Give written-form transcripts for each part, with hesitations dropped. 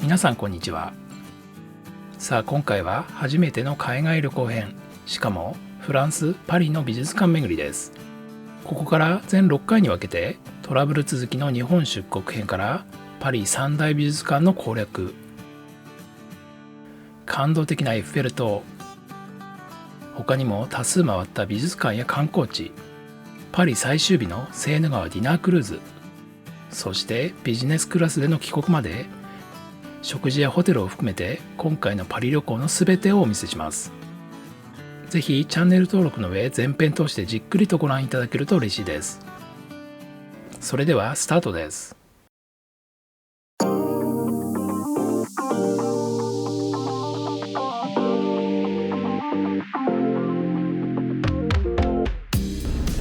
皆さんこんにちは。さあ今回は初めての海外旅行編、しかもフランス・パリの美術館巡りです。ここから全6回に分けてトラブル続きの日本出国編からパリ三大美術館の攻略、感動的なエッフェル塔、他にも多数回った美術館や観光地、パリ最終日のセーヌ川ディナークルーズ、そしてビジネスクラスでの帰国まで食事やホテルを含めて今回のパリ旅行のすべてをお見せします。ぜひチャンネル登録の上前編通してじっくりとご覧いただけると嬉しいです。それではスタートです。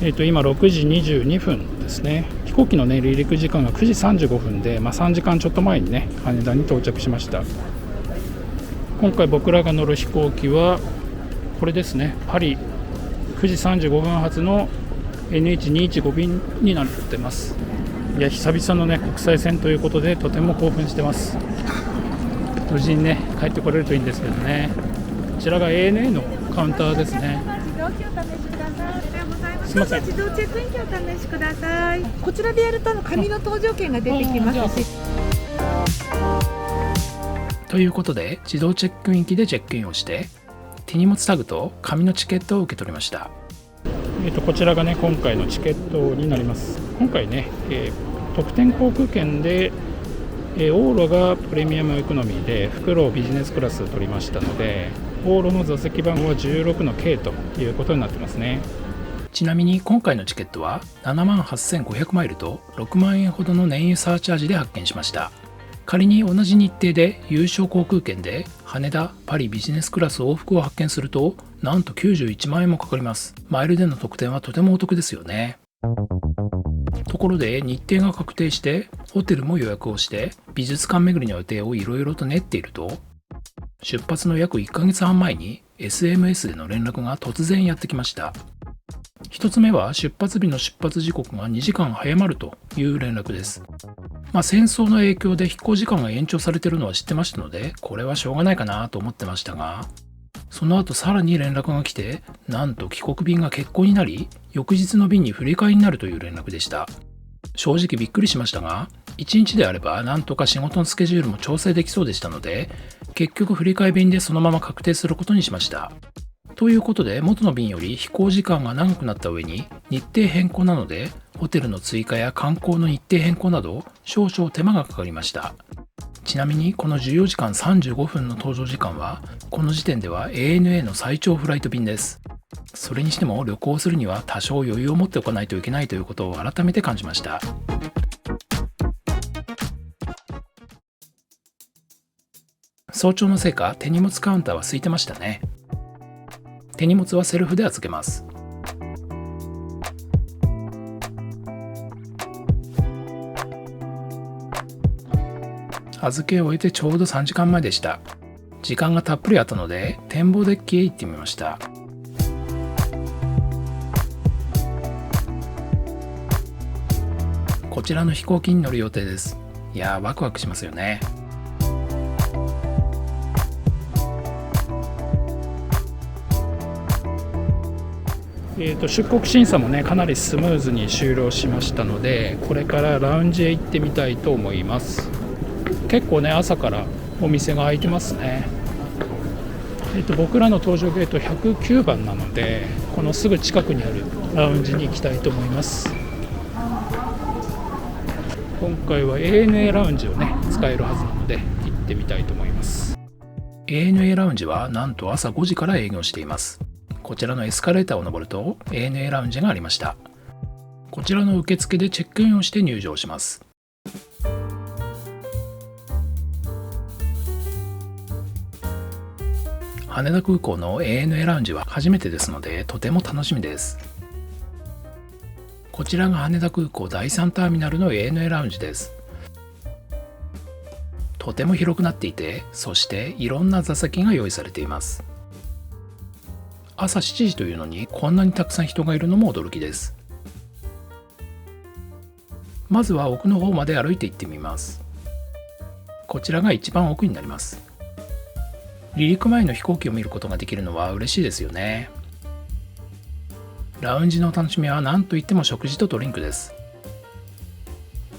今6時22分ですね。飛行機の、離陸時間が9時35分で、3時間ちょっと前にね羽田に到着しました。今回僕らが乗る飛行機はこれですね。パリ9時35分発の NH215 便になってます。いや久々のね国際線ということでとても興奮してます。無事にね帰ってこれるといいんですけどね。こちらが ANA のカウンターですね。すみません。自動チェックイン機をお試しください。こちらでやると紙の搭乗券が出てきますし。ということで自動チェックイン機でチェックインをして手荷物タグと紙のチケットを受け取りました。こちらがね今回のチケットになります。今回ね、特典航空券で往路がプレミアムエコノミーで復路ビジネスクラス取りましたので、往路の座席番号は16の K ということになってますね。ちなみに今回のチケットは78,500マイルと6万円ほどの燃油サーチャージで発券しました。仮に同じ日程で優勝航空券で羽田・パリビジネスクラス往復を発券するとなんと91万円もかかります。マイルでの特典はとてもお得ですよね。ところで日程が確定してホテルも予約をして美術館巡りの予定をいろいろと練っていると、出発の約1ヶ月半前に SMS での連絡が突然やってきました。一つ目は出発日の出発時刻が2時間早まるという連絡です。戦争の影響で飛行時間が延長されているのは知ってましたので、これはしょうがないかなと思ってましたが、その後さらに連絡が来て、なんと帰国便が欠航になり、翌日の便に振り替えになるという連絡でした。正直びっくりしましたが、1日であればなんとか仕事のスケジュールも調整できそうでしたので、結局振り替え便でそのまま確定することにしました。ということで元の便より飛行時間が長くなった上に日程変更なので、ホテルの追加や観光の日程変更など少々手間がかかりました。ちなみにこの14時間35分の搭乗時間はこの時点では ANA の最長フライト便です。それにしても旅行するには多少余裕を持っておかないといけないということを改めて感じました。早朝のせいか手荷物カウンターは空いてましたね。手荷物はセルフで預けます。預けを終えてちょうど3時間前でした。時間がたっぷりあったので展望デッキへ行ってみました。こちらの飛行機に乗る予定です。いやーワクワクしますよね。出国審査もねかなりスムーズに終了しましたので、これからラウンジへ行ってみたいと思います。結構ね朝からお店が開いてますね。僕らの搭乗ゲート109番なので、このすぐ近くにあるラウンジに行きたいと思います。今回は ANA ラウンジをね使えるはずなので行ってみたいと思います。 ANA ラウンジはなんと朝5時から営業しています。こちらのエスカレーターを登ると ANA ラウンジがありました。こちらの受付でチェックインをして入場します。羽田空港の ANA ラウンジは初めてですのでとても楽しみです。こちらが羽田空港第3ターミナルの ANA ラウンジです。とても広くなっていて、そしていろんな座席が用意されています。朝7時というのにこんなにたくさん人がいるのも驚きです。まずは奥の方まで歩いて行ってみます。こちらが一番奥になります。離陸前の飛行機を見ることができるのは嬉しいですよね。ラウンジのお楽しみは何といっても食事とドリンクです。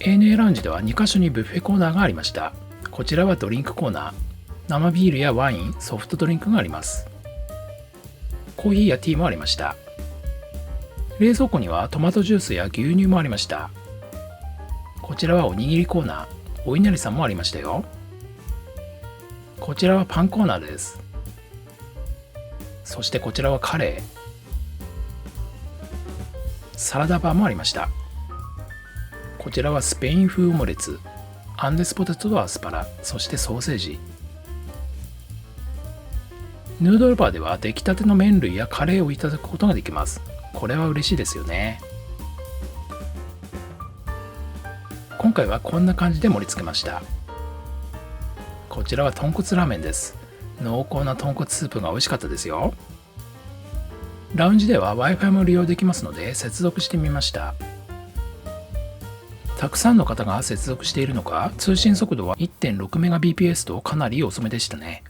ANA ラウンジでは2カ所にビュッフェコーナーがありました。こちらはドリンクコーナー、生ビールやワイン、ソフトドリンクがあります。コーヒーやティーもありました。冷蔵庫にはトマトジュースや牛乳もありました。こちらはおにぎりコーナー、お稲荷さんもありましたよ。こちらはパンコーナーです。そしてこちらはカレー、サラダバーもありました。こちらはスペイン風オムレツ、アンデスポテトとアスパラ、そしてソーセージ。ヌードルバーでは出来たての麺類やカレーをいただくことができます。これは嬉しいですよね。今回はこんな感じで盛り付けました。こちらは豚骨ラーメンです。濃厚な豚骨スープが美味しかったですよ。ラウンジでは Wi-Fi も利用できますので接続してみました。たくさんの方が接続しているのか、通信速度は 1.6Mbps とかなり遅めでしたね。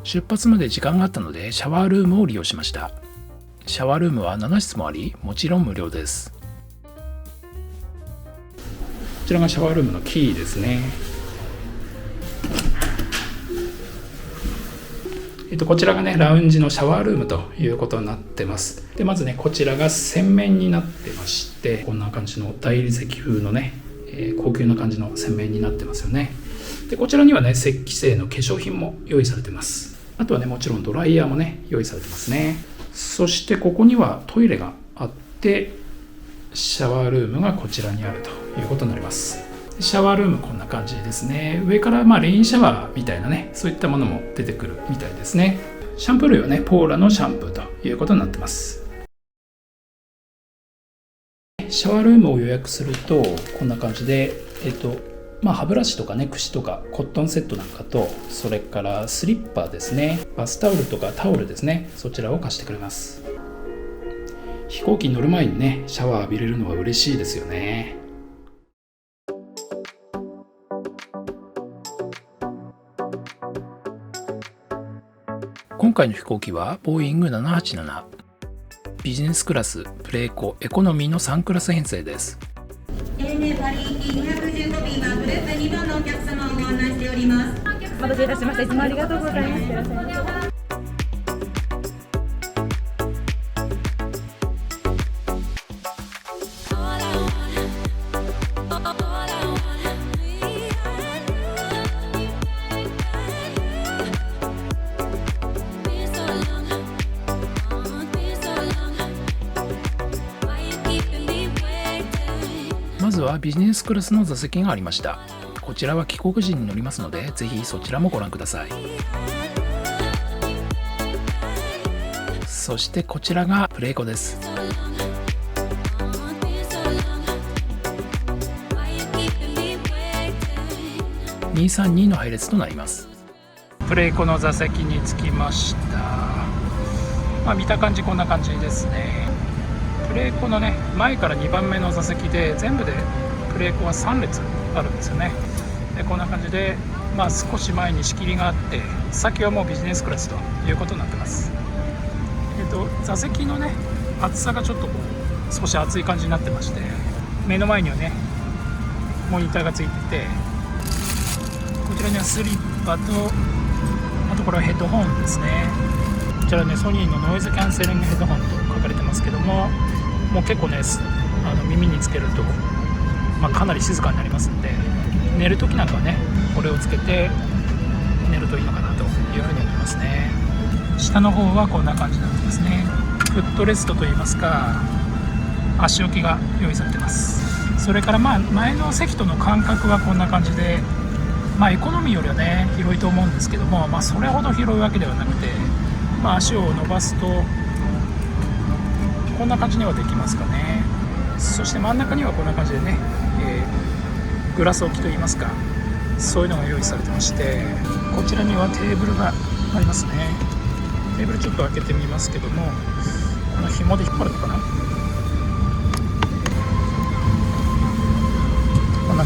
出発まで時間があったのでシャワールームを利用しました。シャワールームは7室もあり、もちろん無料です。こちらがシャワールームのキーですね。こちらがね、ラウンジのシャワールームということになってます。で、まずね、こちらが洗面になってまして、こんな感じの大理石風のね、高級な感じの洗面になってますよね。で、こちらにはね、石器製の化粧品も用意されてます。あとはね、もちろんドライヤーもね、用意されてますね。そしてここにはトイレがあって、シャワールームがこちらにあるということになります。シャワールームこんな感じですね。上からレインシャワーみたいなね、そういったものも出てくるみたいですね。シャンプー類はね、ポーラのシャンプーということになってます。シャワールームを予約するとこんな感じで、歯ブラシとかね、櫛とかコットンセットなんかと、それからスリッパですね、バスタオルとかタオルですね、そちらを貸してくれます。飛行機に乗る前にね、シャワー浴びれるのは嬉しいですよね。今回の飛行機はボーイング787、ビジネスクラス、プレーコ、エコノミーの3クラス編成です。ANA パリ行き215便はグループ2番のお客様をご案内しております。お待たせいたしました。いつもありがとうございます。まずはビジネスクラスの座席がありました。こちらは帰国時に乗りますので、ぜひそちらもご覧ください。そしてこちらがプレーコです。232の配列となります。プレーコの座席に着きました。見た感じこんな感じですね。プレーコのね、前から2番目の座席で、全部でプレーコは3列あるんですよね。でこんな感じで、少し前に仕切りがあって、先はもうビジネスクラスということになってます。座席のね、厚さがちょっと少し厚い感じになってまして、目の前にはね、モニターがついてて、こちらにはスリッパと、あとこれはヘッドホンですね。こちらね、ソニーのノイズキャンセリングヘッドホンと書かれてますけども、もう結構ね、耳につけると、かなり静かになりますので、寝るときなんかはね、これをつけて寝るといいのかなというふうに思いますね。下の方はこんな感じになってますね。フットレストといいますか、足置きが用意されてます。それから前の席との間隔はこんな感じで、エコノミーよりはね、広いと思うんですけども、それほど広いわけではなくて、足を伸ばすとこんな感じにはできますかね。そして真ん中にはこんな感じでね、グラス置きといいますか、そういうのが用意されてまして、こちらにはテーブルがありますね。テーブルちょっと開けてみますけども、この紐で引っ張るのかな。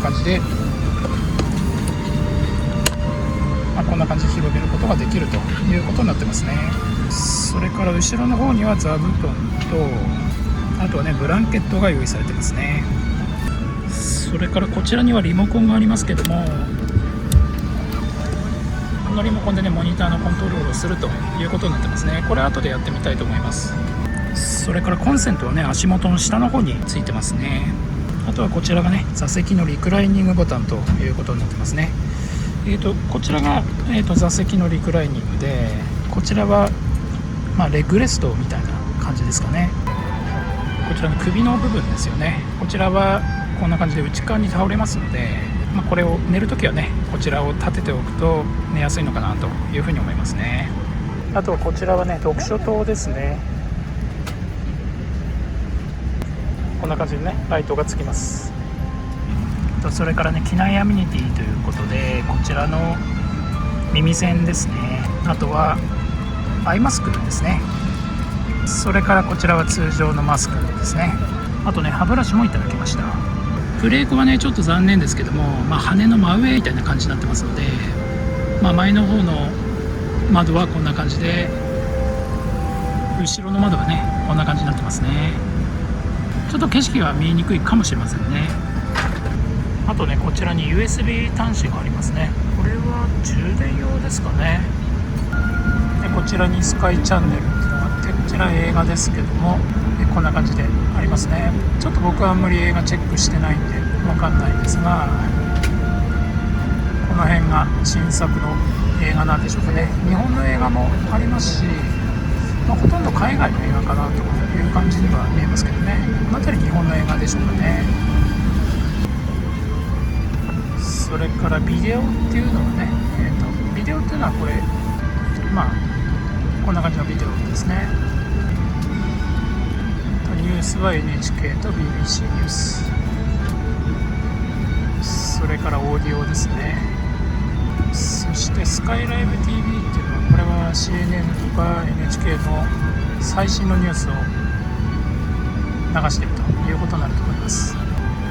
感じで、こんな感じで広げることができるということになってますね。それから後ろの方には座布団と、あとはねブランケットが用意されてますね。それからこちらにはリモコンがありますけども、このリモコンでねモニターのコントロールをするということになってますね。これ後でやってみたいと思います。それからコンセントはね足元の下の方についてますね。あとはこちらがね座席のリクライニングボタンということになってますね。こちらが、座席のリクライニングで、こちらは、レッグレストみたいな感じですかね。こちらの首の部分ですよね。こちらはこんな感じで内側に倒れますので、これを寝るときはねこちらを立てておくと寝やすいのかなというふうに思いますね。あとはこちらはね読書灯ですね。こんな感じでねライトがつきます。それからね機内アメニティということで、こちらの耳栓ですね。あとはアイマスクですね。それからこちらは通常のマスクですね。あとね歯ブラシもいただきました。ブレークはねちょっと残念ですけども、羽の真上みたいな感じになってますので、前の方の窓はこんな感じで、後ろの窓はねこんな感じになってますね。ちょっと景色は見えにくいかもしれませんね。あとねこちらに USB 端子がありますね。これは充電用ですかね。でこちらにスカイチャンネルっていうのがあって、こちら映画ですけども、こんな感じでありますね。ちょっと僕はあんまり映画チェックしてないんでわかんないですが、この辺が新作の映画なんでしょうかね。日本の映画もありますし、ほとんど海外の映画かなという感じには見えますけどね。この辺り日本の映画でしょうかね。それからビデオっていうのはね、ビデオっていうのはこれこんな感じのビデオですね。ニュースは NHK と BBC ニュース、それからオーディオですね。そしてスカイライブ TV っていうのは、これは CNN とか NHK の最新のニュースを流しているということになると思います。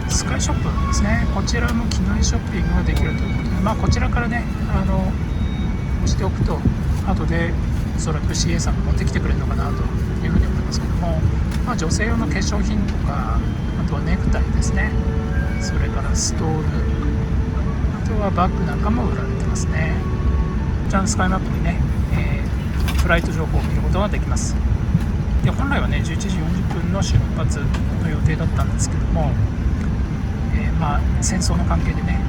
スカイショップですね。こちらも機内ショッピングができるということで、こちらからね押しておくと後でおそらく CA さんが持ってきてくれるのかなというふうに思いますけども、女性用の化粧品とか、あとはネクタイですね、それからストール、あとはバッグなんかも売られてますね。こちらのスカイマップにね、フライト情報を見ることができます。で本来はね11時40分の出発の予定だったんですけども、戦争の関係でね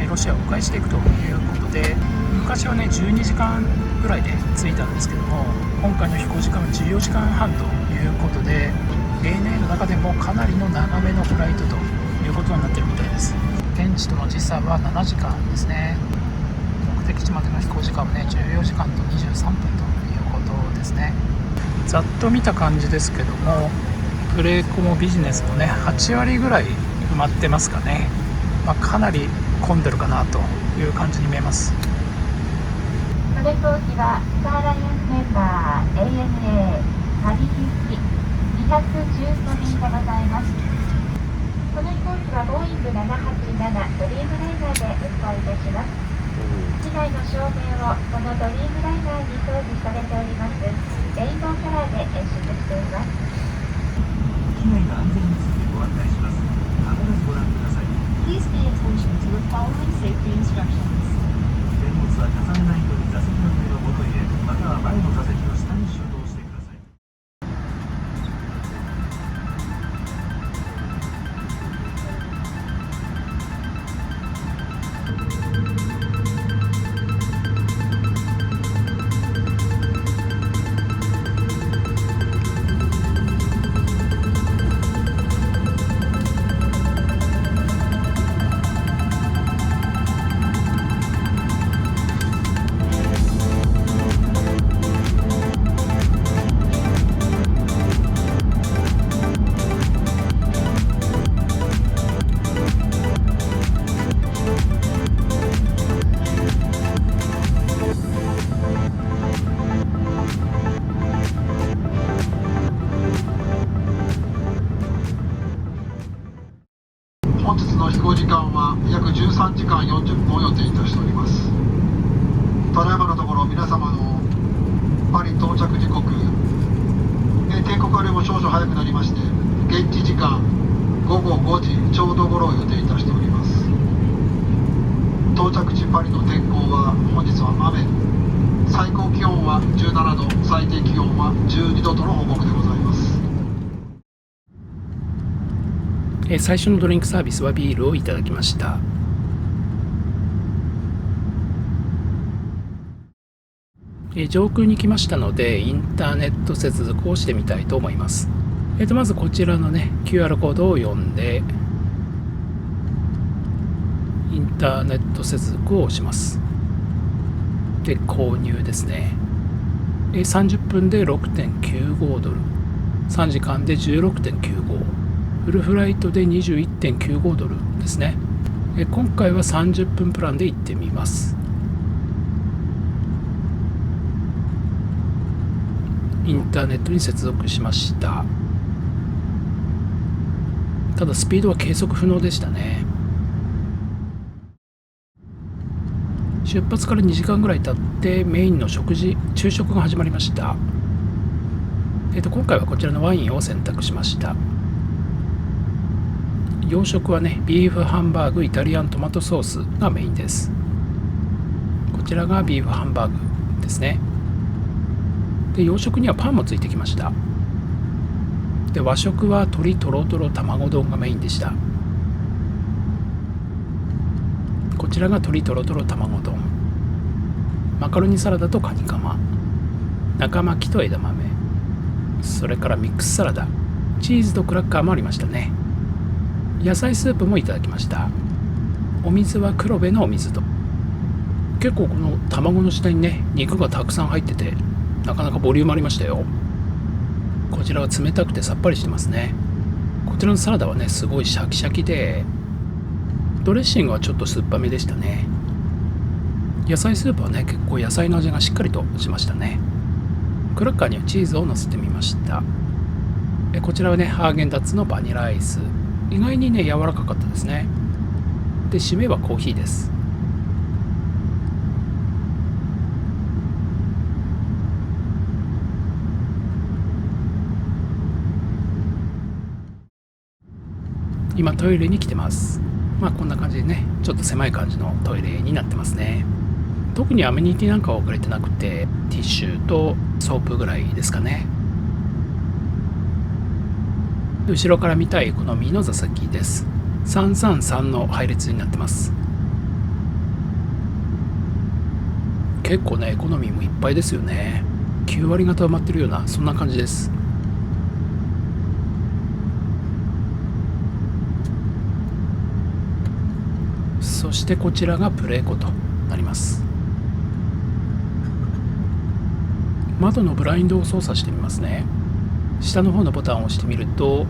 ロシアを迂回していくということで、昔はね12時間ぐらいで着いたんですけども、今回の飛行時間は14時間半ということで、ANA の中でもかなりの長めのフライトということになっているみたいです。現地との時差は7時間ですね。目的地までの飛行時間はね14時間と23分ということですね。ざっと見た感じですけども、プレーコもビジネスもね8割ぐらい埋まってますかね。かなり混んでるかなという感じに見えます。この飛行機はスターアライアンスメーカー ANA パリ行き215便でございます。この飛行機はボーイング787ドリームライナーで運航いたします。機内の照明をこのドリームライナーに装備されておりますレインボーカラーで演出しています。機内の安全についてご案内します。必ずご覧ください。 Please pay attention to the following safety instructions. 荷物は重ねないように座席の上の元へ、または前の座席の下に収納してください。の飛行時間は約13時間40分を予定いたしております。ただいまのところ皆様のパリ到着時刻、定刻よりも少々早くなりまして、現地時間午後5時ちょうど頃を予定いたしております。到着地パリの天候は本日は雨、最高気温は17度、最低気温は12度との報告でございます。最初のドリンクサービスはビールをいただきました。上空に来ましたので、インターネット接続をしてみたいと思います。まずこちらのね、QR コードを読んで、インターネット接続をします。で、購入ですね。30分で 6.95 ドル、3時間で 16.95、フルフライトで 21.95 ドルですね。今回は30分プランで行ってみます。インターネットに接続しました。ただスピードは計測不能でしたね。出発から2時間ぐらい経ってメインの昼食が始まりました。今回はこちらのワインを選択しました。洋食はね、ビーフハンバーグイタリアントマトソースがメインです。こちらがビーフハンバーグですね。で、洋食にはパンもついてきました。で、和食は鶏とろとろ卵丼がメインでした。こちらが鶏とろとろ卵丼、マカロニサラダとカニカマ、中巻きと枝豆、それからミックスサラダ、チーズとクラッカーもありましたね。野菜スープもいただきました。お水は黒部のお水と。結構この卵の下にね、肉がたくさん入ってて、なかなかボリュームありましたよ。こちらは冷たくてさっぱりしてますね。こちらのサラダはね、すごいシャキシャキで、ドレッシングはちょっと酸っぱめでしたね。野菜スープはね、結構野菜の味がしっかりとしましたね。クラッカーにはチーズを乗せてみました。こちらはね、ハーゲンダッツのバニラアイス。意外にね、柔らかかったですね。で、締めはコーヒーです。今トイレに来てます。こんな感じでね、ちょっと狭い感じのトイレになってますね。特にアメニティなんかは置かれてなくて、ティッシュとソープぐらいですかね。後ろから見たいエコノミーの座席です。333の配列になってます。結構ね、エコノミーもいっぱいですよね。9割方埋まってるような、そんな感じです。そしてこちらがプレーコとなります。窓のブラインドを操作してみますね。下の方のボタンを押してみると、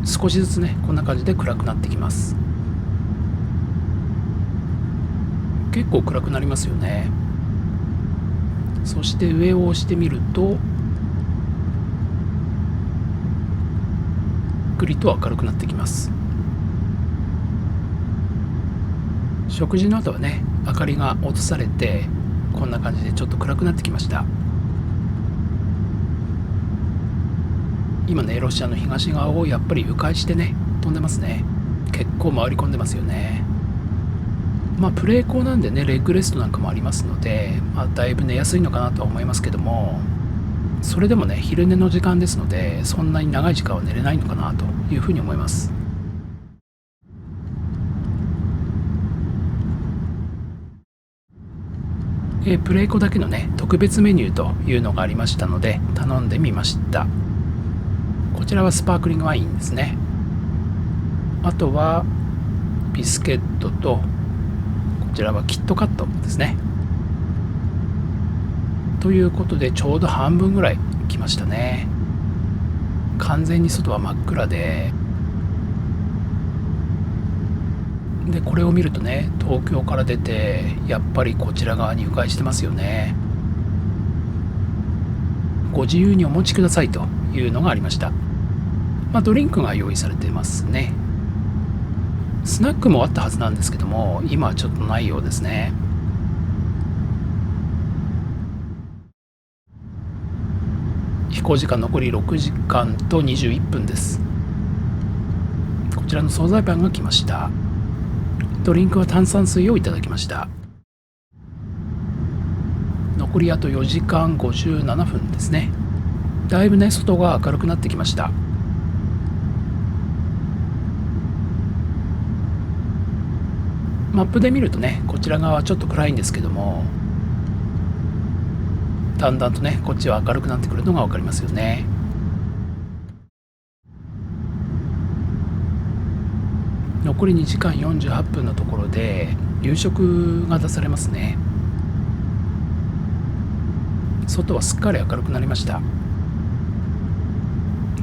少しずつね、こんな感じで暗くなってきます。結構暗くなりますよね。そして上を押してみると、ゆっくりと明るくなってきます。食事の後はね、明かりが落とされて、こんな感じでちょっと暗くなってきました。今ね、ロシアの東側をやっぱり迂回してね、飛んでますね。結構回り込んでますよね。プレーコーなんでね、レッグレストなんかもありますので、だいぶ寝やすいのかなとは思いますけども、それでもね、昼寝の時間ですので、そんなに長い時間は寝れないのかなというふうに思います。プレーコだけのね、特別メニューというのがありましたので、頼んでみました。こちらはスパークリングワインですね。あとはビスケットと、こちらはキットカットですね。ということで、ちょうど半分ぐらい来ましたね。完全に外は真っ暗で、これを見るとね、東京から出てやっぱりこちら側に迂回してますよね。ご自由にお持ちくださいというのがありました。ドリンクが用意されてますね。スナックもあったはずなんですけども、今はちょっとないようですね。飛行時間残り6時間と21分です。こちらの惣菜パンが来ました。ドリンクは炭酸水をいただきました。残りあと4時間57分ですね。だいぶね、外が明るくなってきました。マップで見るとね、こちら側はちょっと暗いんですけども、だんだんとね、こっちは明るくなってくるのが分かりますよね。残り2時間48分のところで夕食が出されますね。外はすっかり明るくなりました。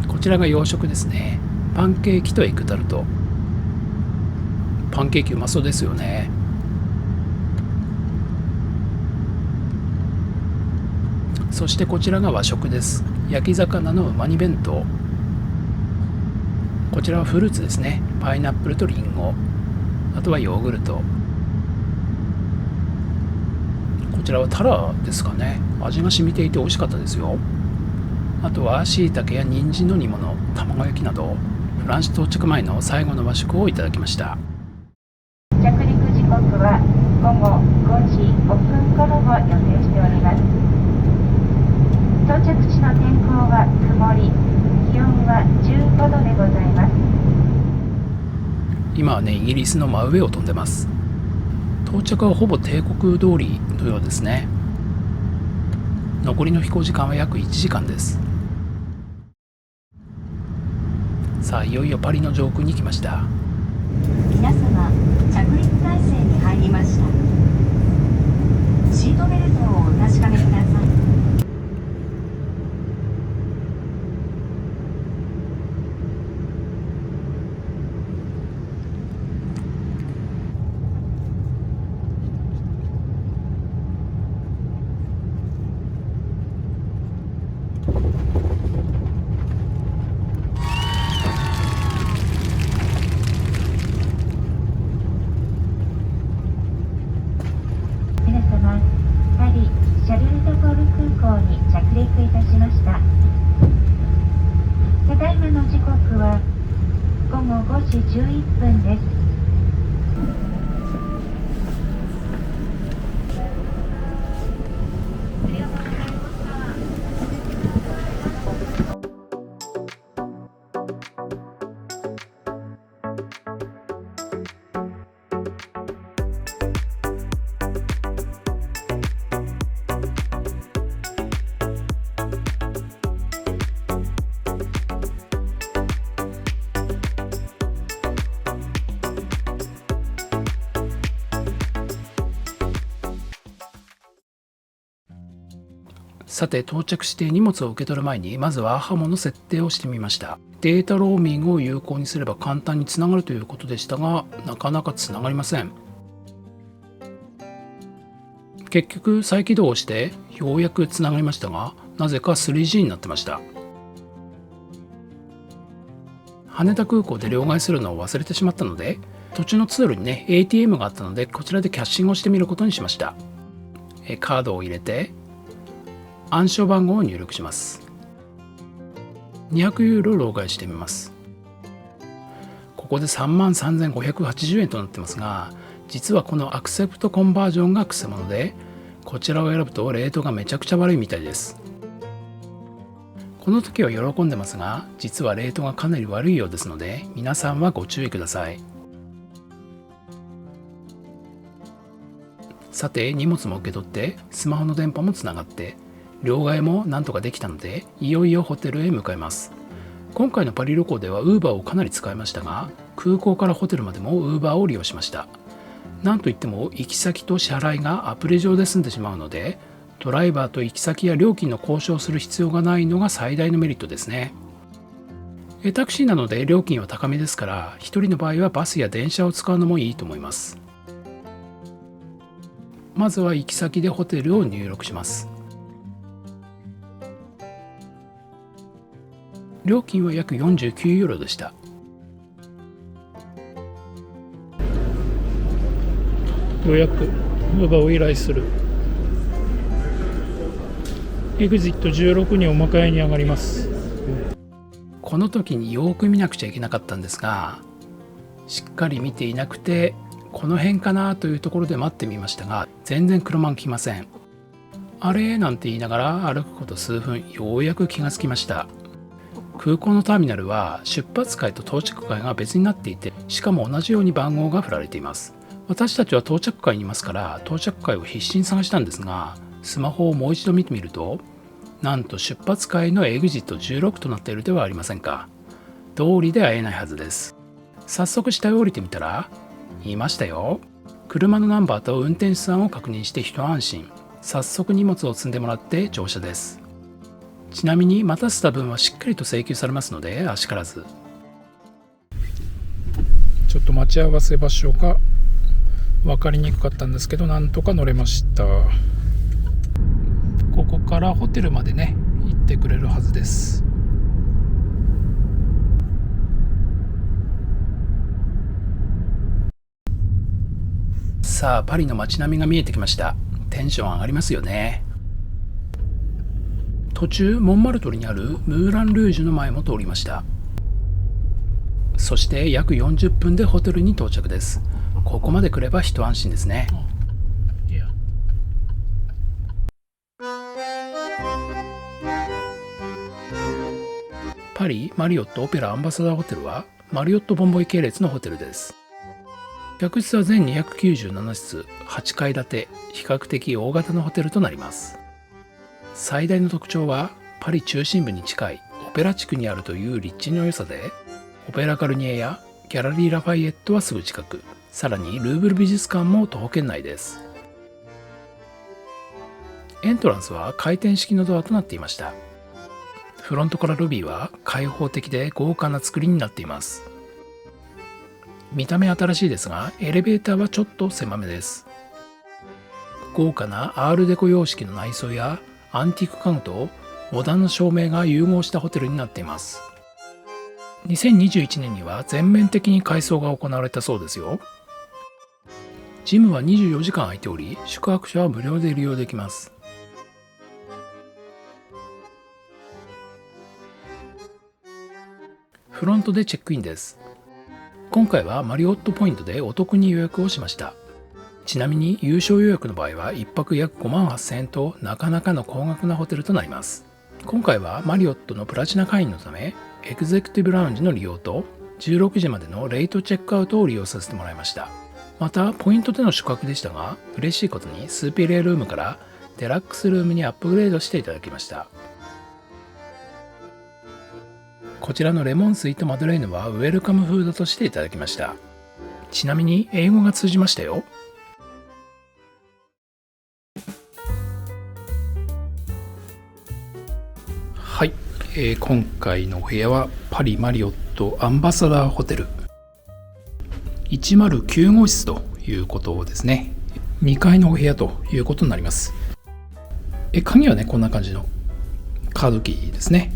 こちらが洋食ですね。パンケーキとエッグタルト。パンケーキうまそうですよね。そしてこちらが和食です。焼き魚のうま煮弁当。こちらはフルーツですね。パイナップルとリンゴ、あとはヨーグルト。こちらはタラですかね。味が染みていて美味しかったですよ。あとは椎茸や人参の煮物、卵焼きなど、フランス到着前の最後の和食をいただきました。着陸時刻は午後5時5分頃を予定しております。到着地の天候は曇り、気温は15度でございます。今はね、イギリスの真上を飛んでます。到着はほぼ定刻通りのようですね。残りの飛行時間は約1時間です。さあ、いよいよパリの上空に来ました。皆様、着陸態勢に入りました。シートベルトをお確かめください。皆様、パリシャルル・ド・ゴール空港に着陸いたしました。ただいまの時刻は午後5時11分です。さて、到着して荷物を受け取る前にまずは AHAMO の設定をしてみました。データローミングを有効にすれば簡単につながるということでしたが、なかなかつながりません。結局再起動をしてようやくつながりましたが、なぜか 3G になってました。羽田空港で両替するのを忘れてしまったので、途中の通路にね ATM があったので、こちらでキャッシングをしてみることにしました。カードを入れて暗証番号を入力します。200ユーロ両替してみます。ここで 33,580 円となってますが、実はこのアクセプトコンバージョンがくせ者で、こちらを選ぶとレートがめちゃくちゃ悪いみたいです。この時は喜んでますが、実はレートがかなり悪いようですので、皆さんはご注意ください。さて、荷物も受け取ってスマホの電波もつながって両替もなんとかできたので、いよいよホテルへ向かいます。今回のパリ旅行では Uber をかなり使いましたが、空港からホテルまでも Uber を利用しました。なんといっても行き先と支払いがアプリ上で済んでしまうので、ドライバーと行き先や料金の交渉をする必要がないのが最大のメリットですね。タクシーなので料金は高めですから、一人の場合はバスや電車を使うのもいいと思います。まずは行き先でホテルを入力します。料金は約49ユーロでした。予約 Uber を依頼する。エグジット16にお迎えに上がります。この時によく見なくちゃいけなかったんですが、しっかり見ていなくて、この辺かなというところで待ってみましたが、全然車が来ません。あれなんて言いながら歩くこと数分、ようやく気がつきました。空港のターミナルは出発階と到着階が別になっていて、しかも同じように番号が振られています。私たちは到着階にいますから、到着階を必死に探したんですが、スマホをもう一度見てみると、なんと出発階のエグジット16となっているではありませんか。道理で会えないはずです。早速下へ降りてみたら、いましたよ。車のナンバーと運転手さんを確認して一安心。早速荷物を積んでもらって乗車です。ちなみに待たせた分はしっかりと請求されますので、あしからず。ちょっと待ち合わせ場所が分かりにくかったんですけど、なんとか乗れました。ここからホテルまでね、行ってくれるはずです。さあ、パリの街並みが見えてきました。テンション上がりますよね。途中モンマルトルにあるムーラン・ルージュの前も通りました。そして約40分でホテルに到着です。ここまで来れば一安心ですね。パリマリオットオペラアンバサダーホテルはマリオットボンボイ系列のホテルです。客室は全297室、8階建て、比較的大型のホテルとなります。最大の特徴はパリ中心部に近いオペラ地区にあるという立地の良さで、オペラガルニエやギャラリー・ラファイエットはすぐ近く、さらにルーブル美術館も徒歩圏内です。エントランスは回転式のドアとなっていました。フロントからロビーは開放的で豪華な作りになっています。見た目新しいですが、エレベーターはちょっと狭めです。豪華なアールデコ様式の内装やアンティーク家具とモダンな照明が融合したホテルになっています。2021年には全面的に改装が行われたそうですよ。ジムは24時間空いており、宿泊者は無料で利用できます。フロントでチェックインです。今回はマリオットポイントでお得に予約をしました。ちなみに有償予約の場合は1泊約5万8000円となかなかの高額なホテルとなります。今回はマリオットのプラチナ会員のためエグゼクティブラウンジの利用と16時までのレイトチェックアウトを利用させてもらいました。またポイントでの宿泊でしたが、嬉しいことにスーペリアルームからデラックスルームにアップグレードしていただきました。こちらのレモンスイートマドレーヌはウェルカムフードとしていただきました。ちなみに英語が通じましたよ。はい、今回のお部屋はパリマリオットアンバサダーホテル109号室ということですね。2階のお部屋ということになります。鍵はね、こんな感じのカードキーですね。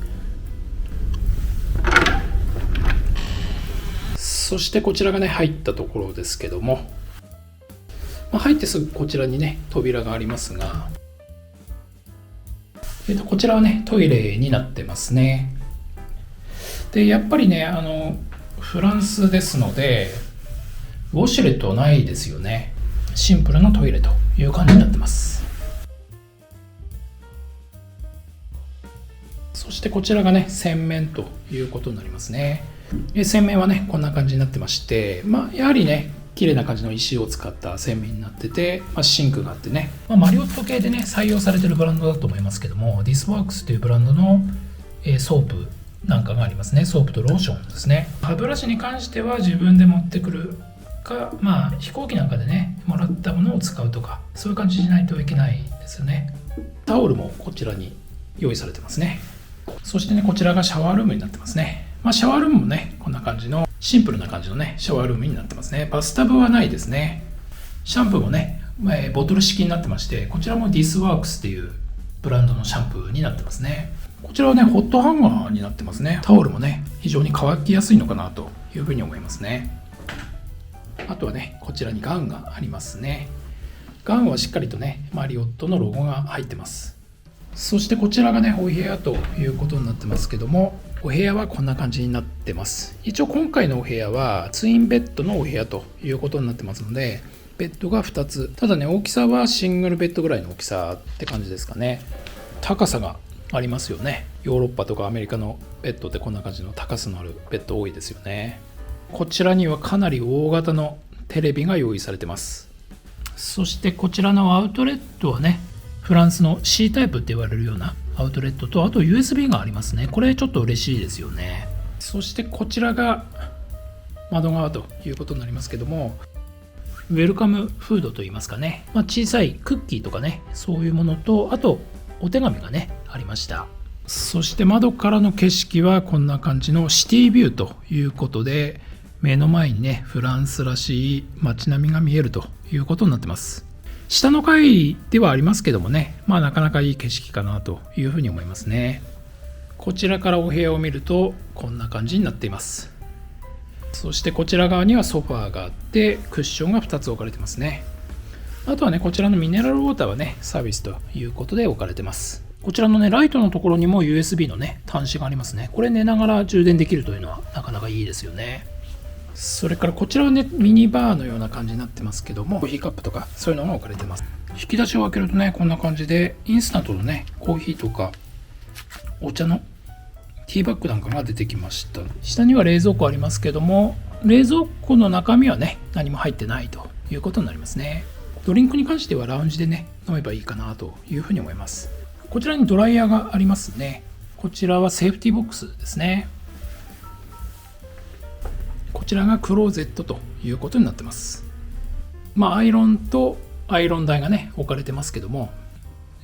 そしてこちらがね、入ったところですけども、入ってすぐこちらにね、扉がありますが、こちらはね、トイレになってますね。で、やっぱりね、フランスですので、ウォシュレットはないですよね。シンプルなトイレという感じになってます。そしてこちらがね、洗面ということになりますね。洗面はね、こんな感じになってまして、やはりね、綺麗な感じの石を使った洗面になってて、シンクがあってね、マリオット系でね、採用されてるブランドだと思いますけども、ディスワークスというブランドのソープなんかがありますね。ソープとローションですね。歯ブラシに関しては自分で持ってくるか、飛行機なんかでね、もらったものを使うとか、そういう感じじゃないといけないですよね。タオルもこちらに用意されてますね。そしてね、こちらがシャワールームになってますね。シャワールームもね、こんな感じのシンプルな感じのね、シャワールームになってますね。バスタブはないですね。シャンプーもね、ボトル式になってまして、こちらもディスワークスっていうブランドのシャンプーになってますね。こちらはね、ホットハンガーになってますね。タオルもね、非常に乾きやすいのかなというふうに思いますね。あとはね、こちらにガウンがありますね。ガウンはしっかりとね、マリオットのロゴが入ってます。そしてこちらがね、お部屋ということになってますけども、お部屋はこんな感じになってます。一応今回のお部屋はツインベッドのお部屋ということになってますので、ベッドが2つ。ただね、大きさはシングルベッドぐらいの大きさって感じですかね。高さがありますよね。ヨーロッパとかアメリカのベッドってこんな感じの高さのあるベッド多いですよね。こちらにはかなり大型のテレビが用意されてます。そしてこちらのアウトレットはね、フランスの C タイプって言われるようなアウトレットと、あと USB がありますね。これちょっと嬉しいですよね。そしてこちらが窓側ということになりますけども、ウェルカムフードといいますかね、小さいクッキーとかね、そういうものと、あとお手紙がねありました。そして窓からの景色はこんな感じのシティビューということで、目の前にねフランスらしい街並みが見えるということになってます。下の階ではありますけどもね、なかなかいい景色かなというふうに思いますね。こちらからお部屋を見るとこんな感じになっています。そしてこちら側にはソファーがあって、クッションが2つ置かれてますね。あとはね、こちらのミネラルウォーターはねサービスということで置かれてます。こちらのねライトのところにも USB のね端子がありますね。これ寝ながら充電できるというのはなかなかいいですよね。それからこちらはねミニバーのような感じになってますけども、コーヒーカップとかそういうのが置かれてます。引き出しを開けるとねこんな感じで、インスタントのねコーヒーとかお茶のティーバッグなんかが出てきました。下には冷蔵庫ありますけども、冷蔵庫の中身はね何も入ってないということになりますね。ドリンクに関してはラウンジでね飲めばいいかなというふうに思います。こちらにドライヤーがありますね。こちらはセーフティーボックスですね。こちらがクローゼットということになってます。アイロンとアイロン台がね置かれてますけども、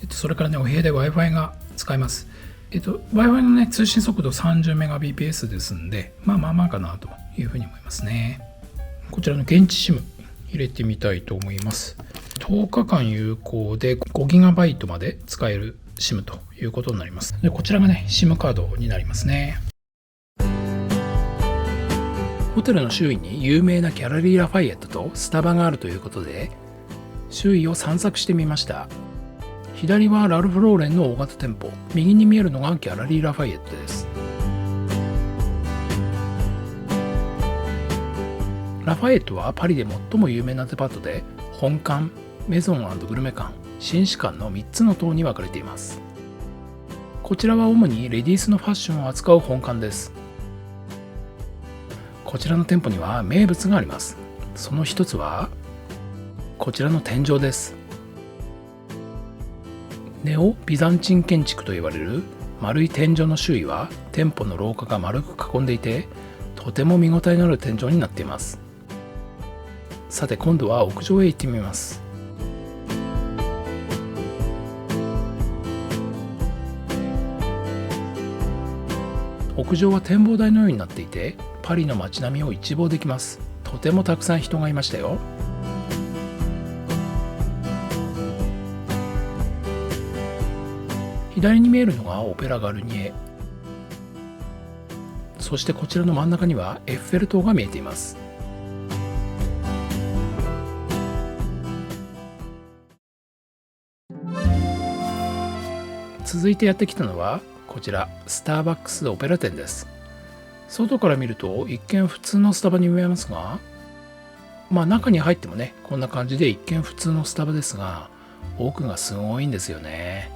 それからねお部屋で Wi-Fi が使えます。Wi-Fi のね通信速度 30Mbps ですんで、まあかなというふうに思いますね。こちらの現地 SIM 入れてみたいと思います。10日間有効で 5GB まで使える SIM ということになります。でこちらがね SIM カードになりますね。ホテルの周囲に有名なギャラリー・ラファイエットとスタバがあるということで、周囲を散策してみました。左はラルフ・ローレンの大型店舗、右に見えるのがギャラリー・ラファイエットです。ラファイエットはパリで最も有名なデパートで、本館、メゾン&グルメ館、紳士館の3つの棟に分かれています。こちらは主にレディースのファッションを扱う本館です。こちらの店舗には名物があります。その一つはこちらの天井です。ネオ・ビザンチン建築と言われる丸い天井の周囲は店舗の廊下が丸く囲んでいて、とても見応えのある天井になっています。さて今度は屋上へ行ってみます。屋上は展望台のようになっていて、パリの街並みを一望できます。とてもたくさん人がいましたよ。左に見えるのがオペラガルニエ。そしてこちらの真ん中にはエッフェル塔が見えています。続いてやってきたのはこちらスターバックスオペラ店です。外から見ると一見普通のスタバに見えますが、中に入ってもねこんな感じで一見普通のスタバですが、奥がすごいんですよね。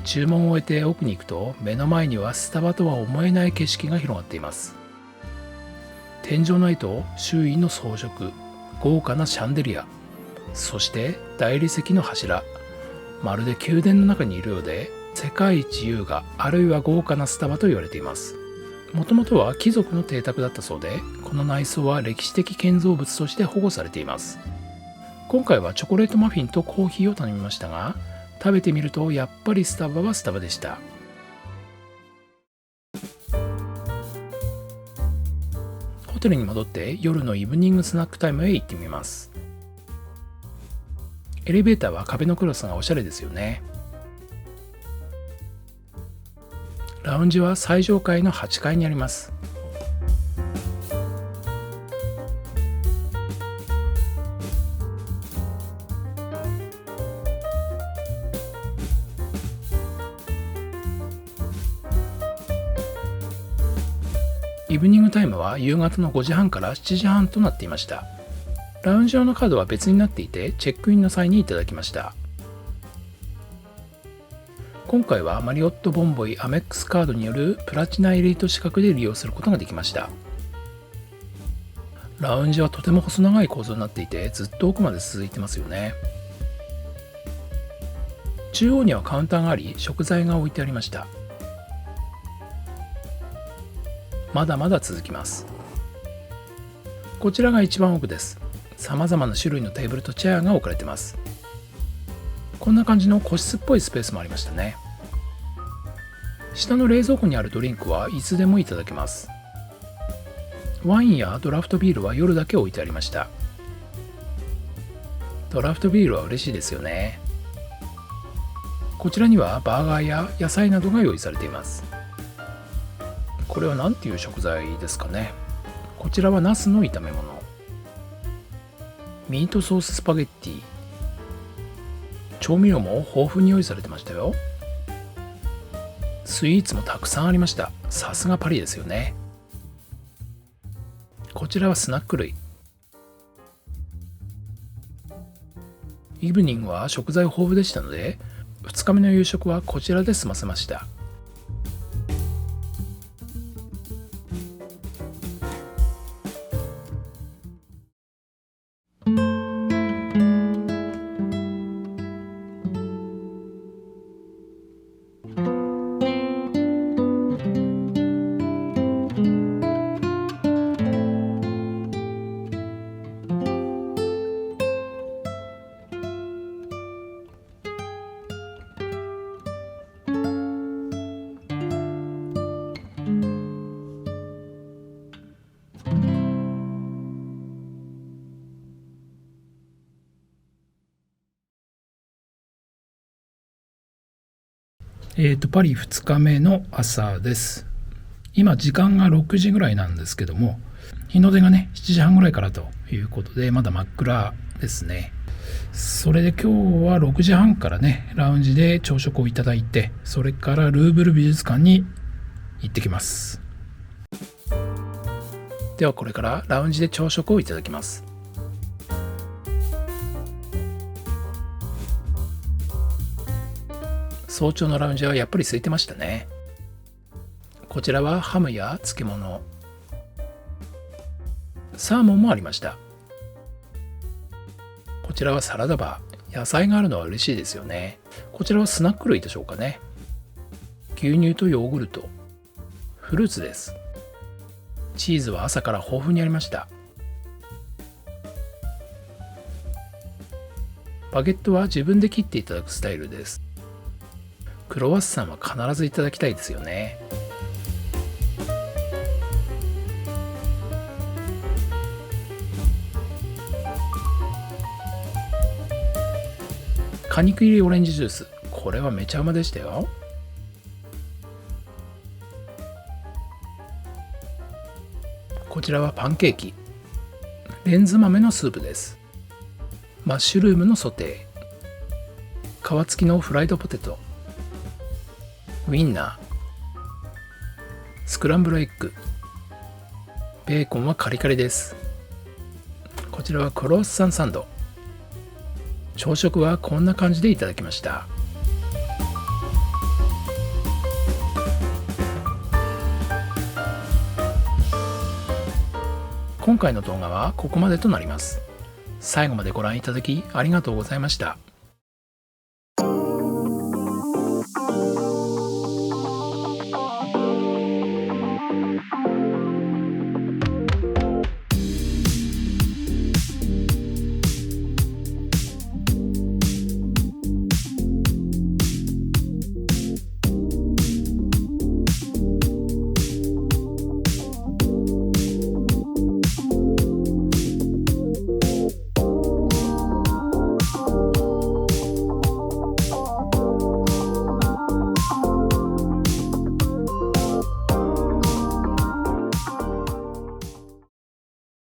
注文を終えて奥に行くと、目の前にはスタバとは思えない景色が広がっています。天井の絵と周囲の装飾、豪華なシャンデリア、そして大理石の柱、まるで宮殿の中にいるようで、世界一優雅あるいは豪華なスタバと言われています。もともとは貴族の邸宅だったそうで、この内装は歴史的建造物として保護されています。今回はチョコレートマフィンとコーヒーを頼みましたが、食べてみるとやっぱりスタバはスタバでした。ホテルに戻って夜のイブニングスナックタイムへ行ってみます。エレベーターは壁のクロスがおしゃれですよね。ラウンジは最上階の8階にあります。イブニングタイムは夕方の5時半から7時半となっていました。ラウンジ用のカードは別になっていて、チェックインの際にいただきました。今回はマリオットボンボイアメックスカードによるプラチナエリート資格で利用することができました。ラウンジはとても細長い構造になっていて、ずっと奥まで続いてますよね。中央にはカウンターがあり、食材が置いてありました。まだまだ続きます。こちらが一番奥です。様々な種類のテーブルとチェアが置かれています。こんな感じの個室っぽいスペースもありましたね。下の冷蔵庫にあるドリンクはいつでもいただけます。ワインやドラフトビールは夜だけ置いてありました。ドラフトビールは嬉しいですよね。こちらにはバーガーや野菜などが用意されています。これは何ていう食材ですかね。こちらはナスの炒め物、ミートソーススパゲッティ、調味料も豊富に用意されてましたよ。スイーツもたくさんありました。さすがパリですよね。こちらはスナック類。イブニングは食材豊富でしたので、2日目の夕食はこちらで済ませました。パリ2日目の朝です。今時間が6時ぐらいなんですけども、日の出がね7時半ぐらいからということで、まだ真っ暗ですね。それで今日は6時半からねラウンジで朝食をいただいて、それからルーブル美術館に行ってきます。ではこれからラウンジで朝食をいただきます。早朝のラウンジはやっぱり空いてましたね。こちらはハムや漬物、サーモンもありました。こちらはサラダバー、野菜があるのは嬉しいですよね。こちらはスナック類でしょうかね。牛乳とヨーグルト、フルーツです。チーズは朝から豊富にありました。バゲットは自分で切っていただくスタイルです。クロワッサンは必ずいただきたいですよね。果肉入りオレンジジュース、これはめちゃうまでしたよ。こちらはパンケーキ、レンズ豆のスープです。マッシュルームのソテー、皮付きのフライドポテト、ウインナー、スクランブルエッグ、ベーコンはカリカリです。こちらはクロワッサンサンド。朝食はこんな感じでいただきました。今回の動画はここまでとなります。最後までご覧いただきありがとうございました。